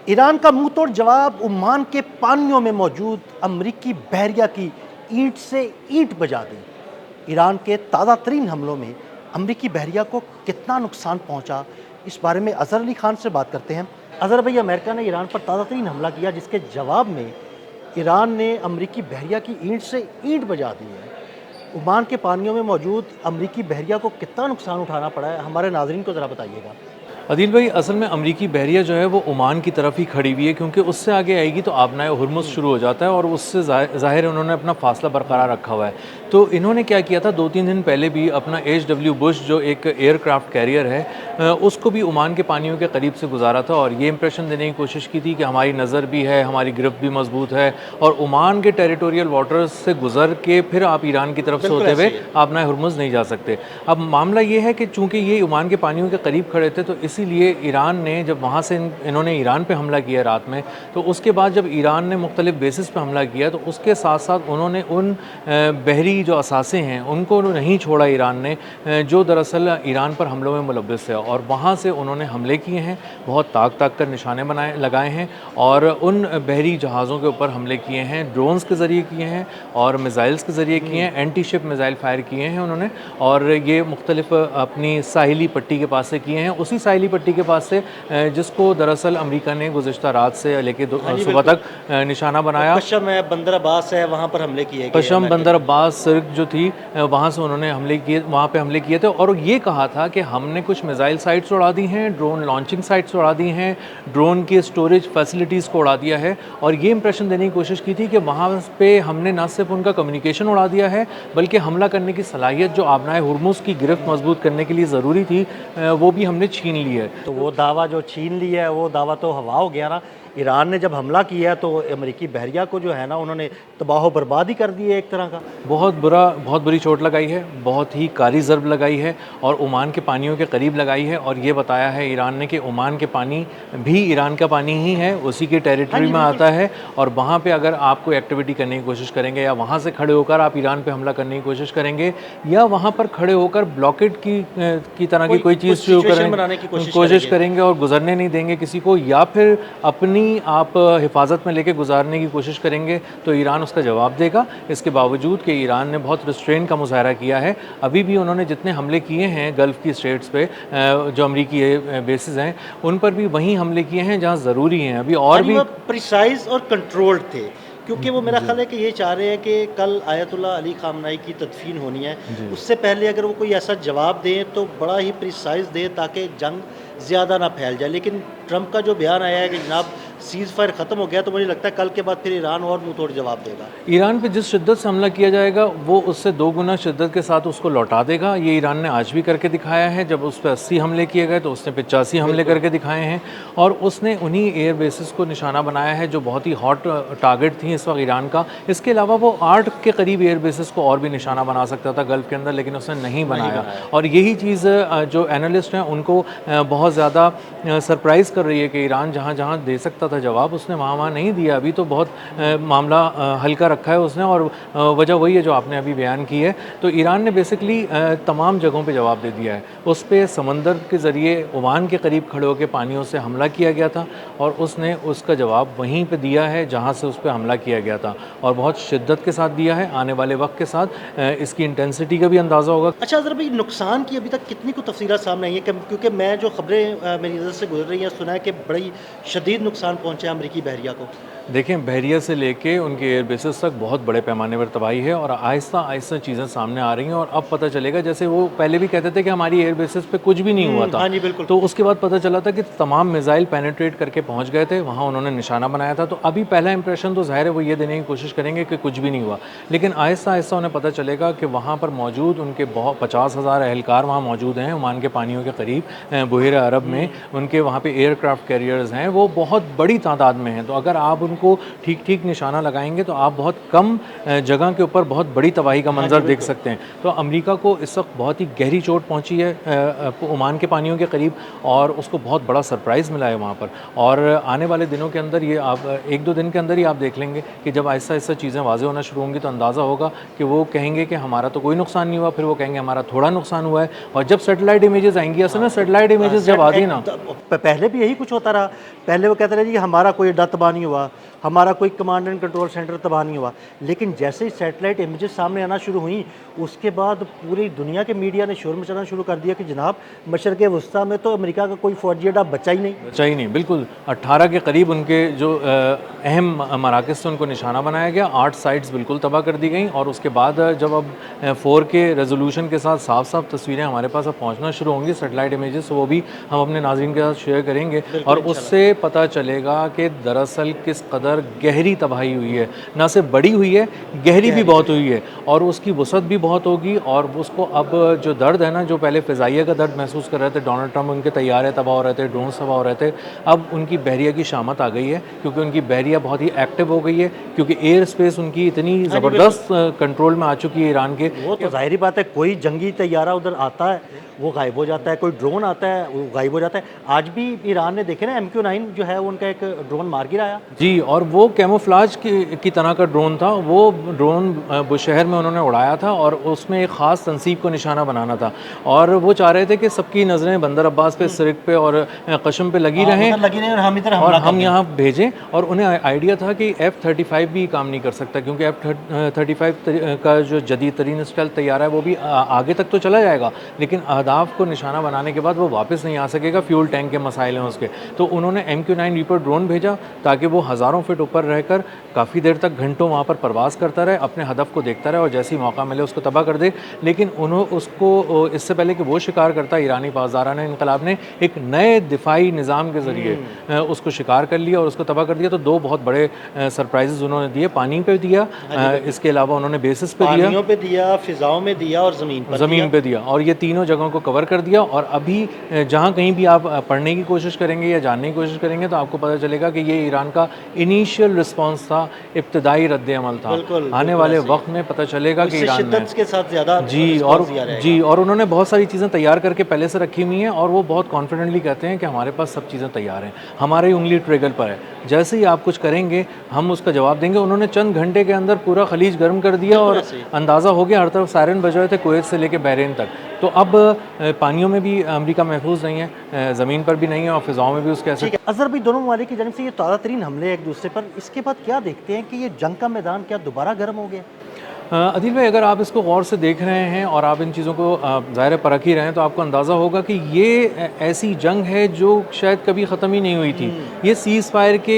Iran का मुंह तोड़ जवाब ओमान के पानियों में मौजूद अमरीकी बहरिया की ईंट से ईंट बजा दी। ईरान के ताज़ा तरीन हमलों में अमरीकी बहरिया को कितना नुकसान पहुंचा, इस बारे में अज़हर अली खान से बात करते हैं। अज़हर भाई, अमेरिका ने ईरान पर ताज़ा तरीन हमला किया जिसके जवाब में ईरान ने अमरीकी बहरिया की ईंट से ईंट बजा दी है। ओमान के पानियों में मौजूद अमरीकी बहरिया को कितना नुकसान उठाना पड़ा है, हमारे नाज़रीन को ज़रा बताइएगा। अदील भाई, असल में अमरीकी बहरिया जो है वो ओमान की तरफ ही खड़ी हुई है, क्योंकि उससे आगे आएगी तो आबनाए हुर्मुज़ शुरू हो जाता है और उससे ज़ाहिर उन्होंने अपना फासला बरकरार रखा हुआ है। तो इन्होंने क्या किया था, 2-3 दिन पहले भी अपना HW बुश जो एक एयरक्राफ्ट कैरियर है उसको भी ओमान के पानियों के करीब से गुजारा था और ये इंप्रेशन देने की कोशिश की थी कि हमारी नज़र भी है, हमारी गिरफ्त भी मजबूत है और ओमान के टेरिटोरियल वाटर्स से गुजर के फिर आप ईरान की तरफ से होते हुए आबनाए हुर्मुज़ नहीं जा सकते। अब मामला ये है कि चूँकि ये ओमान के पानियों के करीब खड़े थे, तो इसीलिए ईरान ने जब वहाँ से इन्होंने ईरान पे हमला किया रात में, तो उसके बाद जब ईरान ने मुख्तलिफ बेसिस पे हमला किया तो उसके साथ साथ उन्होंने उन बहरी जो असासे हैं उनको नहीं छोड़ा ईरान ने, जो दरअसल ईरान पर हमलों में मुलव्वस है, और वहाँ से उन्होंने हमले किए हैं, बहुत ताक कर निशाने लगाए हैं और उन बहरी जहाज़ों के ऊपर हमले किए हैं, ड्रोन्स के ज़रिए किए हैं और मिज़ाइल्स के ज़रिए किए हैं, एंटी शिप मिज़ाइल फायर किए हैं उन्होंने, और ये मुख्तलिफ अपनी साहिली पट्टी के पास से किए हैं, उसी साहिली पट्टी के पास से जिसको दरअसल अमेरिका ने गुज़िश्ता रात से लेके सुबह तक निशाना बनाया। कशम है, बंदर अब्बास है, वहाँ पर हमले किए गए। कशम, बंदर अब्बास, सिर्क जो थी वहाँ से उन्होंने हमले किए, वहाँ पे हमले किए थे और ये कहा था कि हमने कुछ मिज़ाइल साइट्स उड़ा दी हैं, ड्रोन लॉन्चिंग साइट्स उड़ा दी हैं, ड्रोन की स्टोरेज फैसिलिटीज़ को उड़ा दिया है, और ये इंप्रेशन देने की कोशिश की थी कि वहाँ पे हमने न सिर्फ उनका कम्युनिकेशन उड़ा दिया है बल्कि हमला करने की सलाहियत जो आबनाए हुर्मुज़ की गिरफ्त मजबूत करने के लिए ज़रूरी थी वो भी हमने छीन ली है। तो वो दावा जो छीन लिया है, वो दावा तो हवा हो गया ना। ईरान ने जब हमला किया तो अमरीकी बहरिया को जो है ना, उन्होंने तबाह व बर्बाद ही कर दी है एक तरह का। बहुत बुरी चोट लगाई है, बहुत ही कारी ज़र्ब लगाई है और ओमान के पानियों के करीब लगाई है, और ये बताया है ईरान ने कि ओमान के पानी भी ईरान का पानी ही है, उसी के टेरिटरी में आता है, और वहाँ पे अगर आप कोई एक्टिविटी करने की कोशिश करेंगे या वहाँ से खड़े होकर आप ईरान पे हमला करने की कोशिश करेंगे या वहाँ पर खड़े होकर ब्लॉकेट की तरह की कोई चीज़ शुरू कोशिश करेंगे और गुजरने नहीं देंगे किसी को, या फिर अपनी आप हिफाजत में लेके गुजारने की कोशिश करेंगे, तो ईरान उसका जवाब देगा। इसके बावजूद कि ईरान ने बहुत रिस्ट्रेन का मुजाहरा किया है, अभी भी उन्होंने जितने हमले किए हैं गल्फ़ की स्टेट्स पे जो अमरीकी बेसिस हैं उन पर भी वहीं हमले किए हैं जहां ज़रूरी हैं, अभी और भी प्रिसाइज और कंट्रोल्ड थे, क्योंकि वो मेरा ख्याल है कि ये चाह रहे हैं कि कल आयतुल्लाह अली खामनाई की तदफीन होनी है, उससे पहले अगर वो कोई ऐसा जवाब दें तो बड़ा ही प्रिसाइज दें ताकि जंग ज़्यादा ना फैल जाए। लेकिन ट्रंप का जो बयान आया है कि जनाब सीज़ फायर ख़त्म हो गया, तो मुझे लगता है कल के बाद फिर ईरान और मुंह तोड़ जवाब देगा। ईरान पे जिस शिद्दत से हमला किया जाएगा वो उससे 2 गुना शिद्दत के साथ उसको लौटा देगा। ये ईरान ने आज भी करके दिखाया है, जब उस पर 80 हमले किए गए तो उसने 85 हमले करके दिखाए हैं, और उसने उन्हीं एयर बेसिस को निशाना बनाया है जो बहुत ही हॉट टारगेट थी इस वक्त ईरान का। इसके अलावा वो 8 के करीब एयर बेसिस को और भी निशाना बना सकता था गल्फ़ के अंदर, लेकिन उसने नहीं बनाया। और यही चीज़ जो एनालिस्ट हैं उनको बहुत ज़्यादा सरप्राइज़ कर रही है कि ईरान जहाँ जहाँ दे सकता था जवाब उसने वहाँ नहीं दिया। अभी तो बहुत मामला हल्का रखा है उसने, और वजह वही है जो आपने अभी बयान की है। तो ईरान ने बेसिकली तमाम जगहों पे जवाब दे दिया है। उस पर समंदर के ज़रिए ओमान के करीब खड़े होकर पानियों से हमला किया गया था और उसने उसका जवाब वहीं पे दिया है जहाँ से उस पर हमला किया गया था, और बहुत शिद्दत के साथ दिया है। आने वाले वक्त के साथ इसकी इंटेंसिटी का भी अंदाज़ा होगा। अच्छा ज़रा भाई, नुकसान की अभी तक कितनी को तफसीलात सामने आई है? क्योंकि मैं जो खबरें मेरी नज़र से गुजर रही हैं, सुना है कि बड़ी शदीद नुकसान पहुँचा अमरीकी बहरिया को। देखें, बहरिया से लेके उनके एयर बेसिस तक बहुत बड़े पैमाने पर तबाही है और आहिस्ता आहिस्ता चीज़ें सामने आ रही हैं, और अब पता चलेगा, जैसे वो पहले भी कहते थे कि हमारी एयर बेसिस पे कुछ भी नहीं हुआ था। हाँ जी, बिल्कुल। तो उसके बाद पता चला था कि तमाम मिसाइल पेनिट्रेट करके पहुंच गए थे, वहाँ उन्होंने निशाना बनाया था। तो अभी पहला इंप्रेशन तो ज़ाहिर है वो ये देने की कोशिश करेंगे कि कुछ भी नहीं हुआ, लेकिन आहिस्ता आहिस्ता उन्हें पता चलेगा कि वहाँ पर मौजूद उनके बहुत 50,000 एहलकार वहाँ मौजूद हैं ओमान के पानियों के करीब, बुहेरा अरब में उनके वहाँ पर एयरक्राफ्ट कैरियर्स हैं, वो बहुत बड़ी तादाद में हैं। तो अगर आप उनको को ठीक ठीक निशाना लगाएंगे तो आप बहुत कम जगह के ऊपर बहुत बड़ी तबाही का मंजर देख सकते हैं। तो अमेरिका को इस वक्त बहुत ही गहरी चोट पहुंची है ओमान के पानियों के करीब, और उसको बहुत बड़ा सरप्राइज़ मिला है वहाँ पर। और आने वाले दिनों के अंदर ये आप 1-2 दिन के अंदर ही आप देख लेंगे कि जब आहिस्ता आहिस्ता चीज़ें वाज़ेह होना शुरू होंगी तो अंदाज़ा होगा कि वो कहेंगे कि हमारा तो कोई नुकसान नहीं हुआ, फिर वो कहेंगे हमारा थोड़ा नुकसान हुआ है। और जब सैटेलाइट इमेजेस आएंगी, असल में सैटेलाइट इमेजेस जब आती ना, पहले भी यही कुछ होता रहा। पहले वो कहते रहे जी हमारा कोई अड्डा तबाह नहीं हुआ, हमारा कोई कमांड एंड कंट्रोल सेंटर तबाह नहीं हुआ। लेकिन जैसे ही सैटेलाइट इमेजेस सामने आना शुरू हुई, उसके बाद पूरी दुनिया के मीडिया ने शोर मचाना शुरू कर दिया कि जनाब मशरक़ वस्ता में तो अमेरिका का कोई फौजी अड्डा बचा ही नहीं। बिल्कुल 18 के करीब उनके जो अहम मराकज़ से उनको निशाना बनाया गया, 8 साइट्स बिल्कुल तबाह कर दी गई। और उसके बाद जब अब 4K रेजोल्यूशन के साथ साफ साफ तस्वीरें हमारे पास अब पहुँचना शुरू होंगी, सैटेलाइट इमेजेस, वो भी हम अपने नाज़रीन के साथ शेयर करेंगे और उससे पता चलेगा कि दरअसल किस कदर गहरी तबाही हुई है। ना सिर्फ बड़ी हुई है, गहरी भी बहुत हुई है और उसकी वसअत भी बहुत होगी। और उसको अब जो दर्द है ना, जो पहले फ़िज़ाइया का दर्द महसूस कर रहे थे डोनाल्ड ट्रंप, उनके तैयारे तबाह हो रहे थे, ड्रोन तबाह हो रहे थे, अब उनकी बहरिया की शामत आ गई है क्योंकि उनकी बहरिया बहुत ही एक्टिव हो गई है, क्योंकि एयर स्पेस उनकी इतनी ज़बरदस्त कंट्रोल में आ चुकी है ईरान के। वो तो जाहिर बात है, कोई जंगी तैयारा उधर आता है वो गायब हो जाता है, कोई ड्रोन आता है वो गायब हो जाता है। आज भी ईरान ने देखे ना MQ-9 जो है वो उनका एक ड्रोन मार गिराया जी, और वो कैमोफ्लाज की तरह का ड्रोन था। वो ड्रोन बुशहर में उन्होंने उड़ाया था और उसमें एक ख़ास तनसीब को निशाना बनाना था और वो चाह रहे थे कि सबकी नज़रें बंदर अब्बास पे, सिरक पे और कशम पे लगी रहें और हम यहाँ भेजें। और उन्हें आइडिया था कि F-35 भी काम नहीं कर सकता क्योंकि F-35 का जो जदीद तरीन स्टाइल तैयार है वो भी आगे तक तो चला जाएगा, लेकिन अहदाफ को निशाना बनाने के बाद वो वापस नहीं आ सकेगा, फ्यूल टैंक के मसाइल हैं उसके। तो उन्होंने MQ-9 रीपर ड्रोन भेजा ताकि वो हज़ारों फीट ऊपर रहकर काफ़ी देर तक घंटों वहाँ पर प्रवास करता रहे, अपने हदफ को देखता रहे और जैसे ही मौका मिले उसको तबाह कर दे। लेकिन उन्होंने उसको इससे पहले कि वो शिकार करता, ईरानी पासदाराना इनकलाब ने एक नए दिफाई निज़ाम के ज़रिए उसको शिकार कर लिया और उसको तबाह कर दिया। तो 2 बहुत बड़े सरप्राइजेज़ उन्होंने दिए, पानी पे दिया, इसके अलावा उन्होंने बेसिस पे दिया, फ़िज़ाओं में दिया और ज़मीन पे दिया और ये तीनों जगहों को कवर कर दिया। और अभी जहाँ कहीं भी आप पढ़ने की कोशिश करेंगे या जानने की कोशिश करेंगे तो आपको पता चलेगा कि ये ईरान का इनिशियल रिस्पांस था, इब्तदाई रद्द-ए-अमल था। आने वाले वक्त में पता चलेगा कि ईरान में के साथ ज़्यादा और उन्होंने बहुत सारी चीज़ें तैयार करके पहले से रखी हुई हैं और वो बहुत कॉन्फिडेंटली कहते हैं कि हमारे पास सब चीज़ें तैयार हैं, हमारी उंगली ट्रिगर पर है, जैसे ही आप कुछ करेंगे हम उसका जवाब देंगे। उन्होंने चंद घंटे के अंदर पूरा खलीज गर्म कर दिया और अंदाज़ा हो गया, हर तरफ सायरन बज रहे थे, कुवैत से लेकर बहरीन तक। तो अब पानियों में भी अमेरिका महफूज नहीं है, ज़मीन पर भी नहीं है और फ़िज़ाओं में भी उसके ऐसे। अज़हर भाई, दोनों ममालिक की जानब से ये ताज़ा तरीन हमले एक दूसरे पर, इसके बाद क्या देखते हैं कि ये जंग का मैदान क्या दोबारा गर्म हो गया? अदील भाई, अगर आप इसको गौर से देख रहे हैं और आप इन चीज़ों को ज़ाहिर परख ही रहे हैं तो आपको अंदाज़ा होगा कि ये ऐसी जंग है जो शायद कभी ख़त्म ही नहीं हुई थी। ये सीज़ फायर के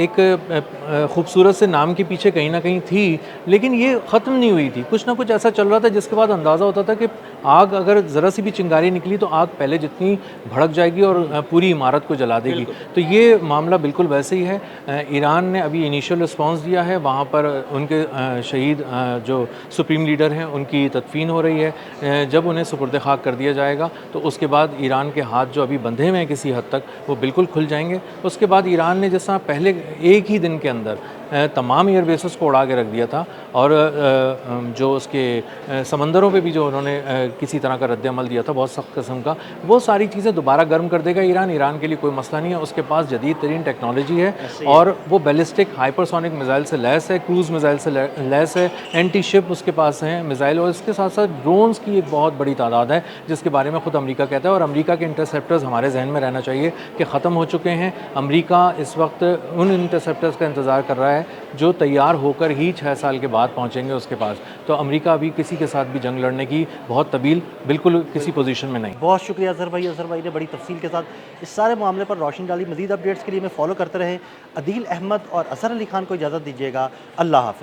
एक खूबसूरत से नाम के पीछे कहीं ना कहीं थी, लेकिन ये ख़त्म नहीं हुई थी। कुछ ना कुछ ऐसा चल रहा था जिसके बाद अंदाज़ा होता था कि आग अगर ज़रा सी भी चिंगारी निकली तो आग पहले जितनी भड़क जाएगी और पूरी इमारत को जला देगी। तो ये मामला बिल्कुल वैसे ही है। ईरान ने अभी इनिशियल रिस्पॉन्स दिया है, वहाँ पर उनके शहीद जो सुप्रीम लीडर हैं उनकी तदफीन हो रही है। जब उन्हें सुपुर्द खाक कर दिया जाएगा तो उसके बाद ईरान के हाथ जो अभी बंधे हुए हैं किसी हद तक, वो बिल्कुल खुल जाएंगे। उसके बाद ईरान ने जैसा पहले एक ही दिन के अंदर तमाम एयर बेसेस को उड़ा के रख दिया था और जो उसके समंदरों पे भी जो उन्होंने किसी तरह का रद्द-ए-अमल दिया था बहुत सख्त किस्म का, वो सारी चीज़ें दोबारा गर्म कर देगा ईरान। ईरान के लिए कोई मसला नहीं है, उसके पास जदीद तरीन टेक्नोलॉजी है और वो बैलिस्टिक हाइपरसोनिक मिसाइल से लैस है, क्रूज़ मिसाइल से लैस है, एंटी शिप उसके पास हैं मिसाइल, और इसके साथ साथ ड्रोन्स की एक बहुत बड़ी तादाद है जिसके बारे में ख़ुद अमेरिका कहता है। और अमेरिका के इंटरसेप्टर्स हमारे जहन में रहना चाहिए कि ख़त्म हो चुके हैं। अमेरिका इस वक्त उन इंटरसेप्टर्स का इंतज़ार कर रहा है जो तैयार होकर ही 6 साल के बाद पहुंचेंगे उसके पास। तो अमेरिका अभी किसी के साथ भी जंग लड़ने की बहुत तबील बिल्कुल किसी पोजीशन में नहीं। बहुत शुक्रिया अज़हर भाई। अज़हर भाई ने बड़ी तफसील के साथ इस सारे मामले पर रोशनी डाली। मज़ीद अपडेट्स के लिए मैं फॉलो करते रहे। अदील अहमद और अज़हर अली खान को इजाज़त दीजिएगा। अल्लाह हाफ़िज़।